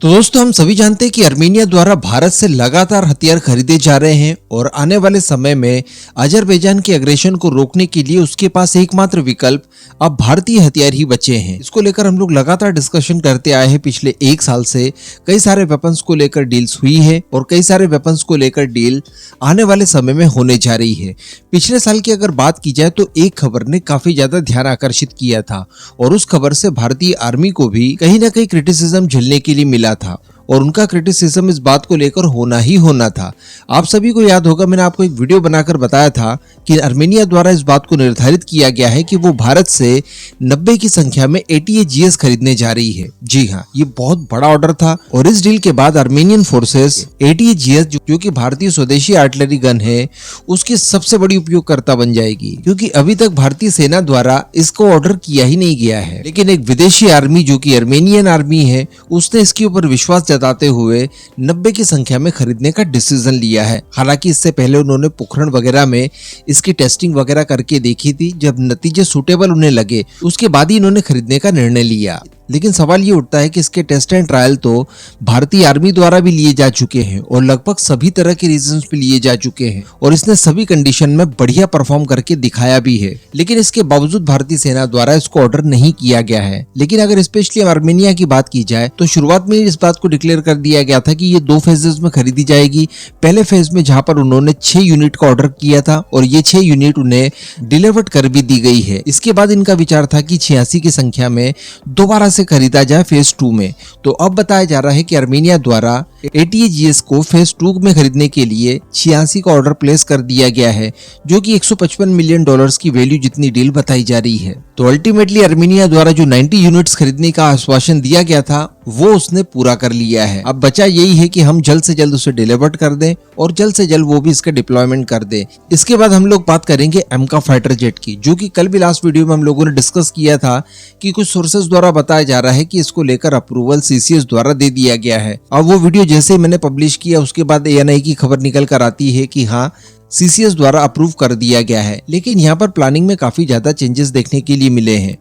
तो दोस्तों हम सभी जानते हैं कि आर्मेनिया द्वारा भारत से लगातार हथियार खरीदे जा रहे हैं और आने वाले समय में अजरबैजान के अग्रेशन को रोकने के लिए उसके पास एकमात्र विकल्प अब भारतीय हथियार ही बचे हैं। इसको लेकर हम लोग लगातार डिस्कशन करते आए हैं पिछले एक साल से। कई सारे वेपन्स को लेकर डील्स हुई है और कई सारे वेपन्स को लेकर डील आने वाले समय में होने जा रही है। पिछले साल की अगर बात की जाए तो एक खबर ने काफी ज्यादा ध्यान आकर्षित किया था और उस खबर से भारतीय आर्मी को भी कहीं ना कहीं क्रिटिसिज्म झेलने के लिए मिला था और उनका क्रिटिसिज्म इस बात को लेकर होना ही होना था। आप सभी को याद होगा, मैंने आपको एक वीडियो बनाकर बताया था कि आर्मेनिया द्वारा इस बात को निर्धारित किया गया है कि वो भारत से 90 की संख्या में ATAGS खरीदने जा रही है। जी हाँ, ये बहुत बड़ा ऑर्डर था और इस डील के बाद आर्मेनियन फोर्सेस ATAGS जो कि भारतीय स्वदेशी आर्टिलरी गन है उसकी सबसे बड़ी उपयोगकर्ता बन जाएगी, क्योंकि अभी तक भारतीय सेना द्वारा इसको ऑर्डर किया ही नहीं गया है। लेकिन एक विदेशी आर्मी जो कि आर्मेनियन आर्मी है उसने इसके ऊपर विश्वास जताते हुए 90 की संख्या में खरीदने का डिसीजन लिया है। हालांकि इससे पहले उन्होंने पोखरण वगैरह में इसकी टेस्टिंग वगैरह करके देखी थी। जब नतीजे सूटेबल उन्हें लगे उसके बाद ही इन्होंने खरीदने का निर्णय लिया। लेकिन सवाल ये उठता है कि इसके टेस्ट एंड ट्रायल तो भारतीय आर्मी द्वारा भी लिए जा चुके हैं और लगभग सभी तरह के रीजंस पे लिए जा चुके हैं और इसने सभी कंडीशन में बढ़िया परफॉर्म करके दिखाया भी है। लेकिन इसके बावजूद भारतीय सेना द्वारा इसको ऑर्डर नहीं किया गया है। लेकिन अगर स्पेशली आर्मेनिया की बात की जाए तो शुरुआत में इस बात को डिक्लेयर कर दिया गया था कि ये 2 फेजेस में खरीदी जाएगी। पहले फेज में जहां पर उन्होंने 6 यूनिट का ऑर्डर किया था और ये 6 यूनिट उन्हें डिलीवर्ड कर भी दी गई है। इसके बाद इनका विचार था कि 86 की संख्या में दोबारा से खरीदा जाए फेज 2 में। तो अब बताया जा रहा है कि आर्मेनिया द्वारा ATAGS को फेज 2 में खरीदने के लिए 86 का ऑर्डर प्लेस कर दिया गया है, जो कि $155 मिलियन की वैल्यू जितनी डील बताई जा रही है। तो अल्टीमेटली आर्मेनिया द्वारा जो 90 यूनिट्स खरीदने का आश्वासन दिया गया था वो उसने पूरा कर लिया है। अब बचा यही है कि हम जल्द से जल्द उसे डिलीवर कर दें और जल्द से जल्द वो भी इसका डिप्लॉयमेंट कर दे। इसके बाद हम लोग बात करेंगे एमका फाइटर जेट की, जो कि कल भी लास्ट वीडियो में हम लोगों ने डिस्कस किया था कि कुछ सोर्सेज द्वारा बताया जा रहा है कि इसको लेकर अप्रूवल CCS द्वारा दे दिया गया है। अब वो वीडियो जैसे ही मैंने पब्लिश किया उसके बाद ANI की खबर निकल कर आती है कि हाँ CCS द्वारा अप्रूव कर दिया गया है। लेकिन यहाँ पर प्लानिंग में काफी ज्यादा चेंजेस देखने के लिए मिले हैं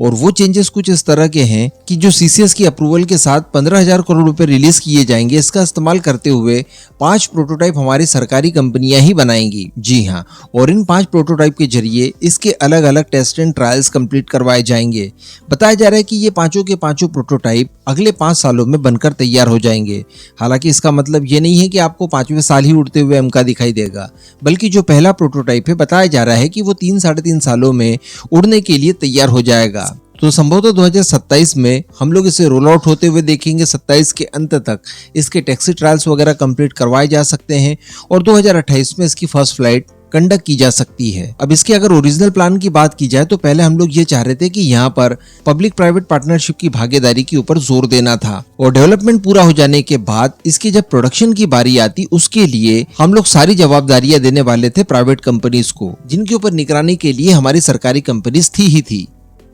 और वो चेंजेस कुछ इस तरह के हैं कि जो CCS की अप्रूवल के साथ 15,000 करोड़ रुपए रिलीज किए जाएंगे। इसका इस्तेमाल करते हुए 5 प्रोटोटाइप हमारी सरकारी कंपनियां ही बनाएंगी। जी हाँ, और इन 5 प्रोटोटाइप के जरिए इसके अलग अलग टेस्ट एंड ट्रायल्स कंप्लीट करवाए जाएंगे। बताया जा रहा है कि ये पांचों के पांचों प्रोटोटाइप अगले 5 सालों में बनकर तैयार हो जाएंगे। हालांकि इसका मतलब ये नहीं है कि आपको 5वें साल ही उड़ते हुए एमका दिखाई देगा, बल्कि जो पहला प्रोटोटाइप है बताया जा रहा है कि वो 3-3.5 सालों में उड़ने के लिए तैयार हो जाएगा। तो संभवतः 2027 में हम लोग इसे रोल आउट होते हुए देखेंगे। 27 के अंत तक इसके टैक्सी ट्रायल्स वगैरह कंप्लीट करवाए जा सकते हैं और 2028 में इसकी फर्स्ट फ्लाइट कंडक्ट की जा सकती है। अब इसके अगर ओरिजिनल प्लान की बात की जाए तो पहले हम लोग ये चाह रहे थे कि यहाँ पर पब्लिक प्राइवेट पार्टनरशिप की भागीदारी के ऊपर जोर देना था और डेवलपमेंट पूरा हो जाने के बाद इसकी जब प्रोडक्शन की बारी आती उसके लिए हम लोग सारी जवाबदारियां देने वाले थे प्राइवेट कंपनीज को, जिनके ऊपर निगरानी के लिए हमारी सरकारी कंपनीज थी ही थी।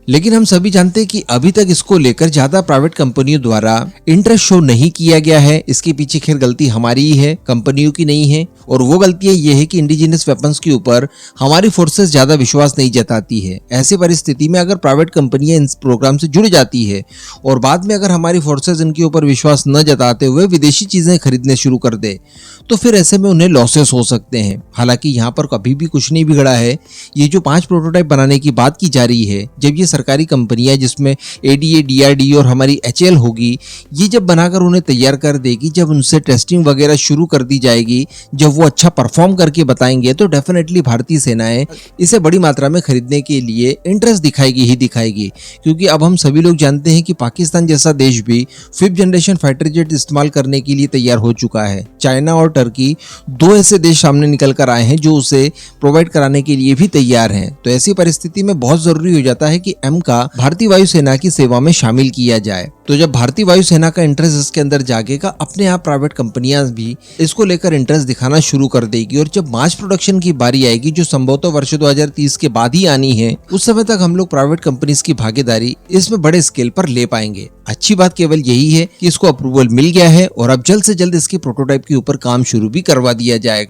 लेकिन हम सभी जानते हैं कि अभी तक इसको लेकर ज्यादा प्राइवेट कंपनियों द्वारा इंटरेस्ट शो नहीं किया गया है। इसके पीछे खैर गलती हमारी ही है, कंपनियों की नहीं है। और वो गलतियां ये है कि इंडिजिनस वेपन्स के ऊपर हमारी फोर्सेस ज्यादा विश्वास नहीं जताती है। ऐसी परिस्थिति में अगर प्राइवेट कंपनियां इस प्रोग्राम से जुड़ जाती है और बाद में अगर हमारी फोर्सेस इनके ऊपर विश्वास न जताते हुए विदेशी चीजें खरीदने शुरू कर दे तो फिर ऐसे में उन्हें लॉसेस हो सकते हैं। हालांकि यहाँ पर कभी भी कुछ नहीं बिगड़ा है। ये जो 5 प्रोटोटाइप बनाने की बात की जा रही है, जब ये सरकारी कंपनियां जिसमें ADA, DRDO और हमारी HAL होगी, ये जब बनाकर उन्हें तैयार कर देगी, जब उनसे टेस्टिंग वगैरह शुरू कर दी जाएगी, जब वो अच्छा परफॉर्म करके बताएंगे तो डेफिनेटली भारतीय सेनाएं इसे बड़ी मात्रा में खरीदने के लिए इंटरेस्ट दिखाएगी ही दिखाएगी। क्योंकि अब हम सभी लोग जानते हैं कि पाकिस्तान जैसा देश भी 5th जनरेशन फाइटर जेट इस्तेमाल करने के लिए तैयार हो चुका है। चाइना और टर्की 2 ऐसे देश सामने निकल कर आए हैं जो उसे प्रोवाइड कराने के लिए भी तैयार हैं। तो ऐसी परिस्थिति में बहुत जरूरी हो जाता है कि एमका भारतीय वायुसेना की सेवा में शामिल किया जाए। तो जब भारतीय वायुसेना का इंटरेस्ट इसके अंदर जागेगा, अपने आप प्राइवेट कंपनियां भी इसको लेकर इंटरेस्ट दिखाना शुरू कर देगी और जब मास प्रोडक्शन की बारी आएगी, जो संभवतः वर्ष 2030 के बाद ही आनी है, उस समय तक हम लोग प्राइवेट कंपनीज की भागीदारी इसमें बड़े स्केल पर ले पाएंगे। अच्छी बात केवल यही है कि इसको अप्रूवल मिल गया है और अब जल्द से जल्द इसके प्रोटोटाइप के ऊपर काम शुरू भी करवा दिया जाएगा।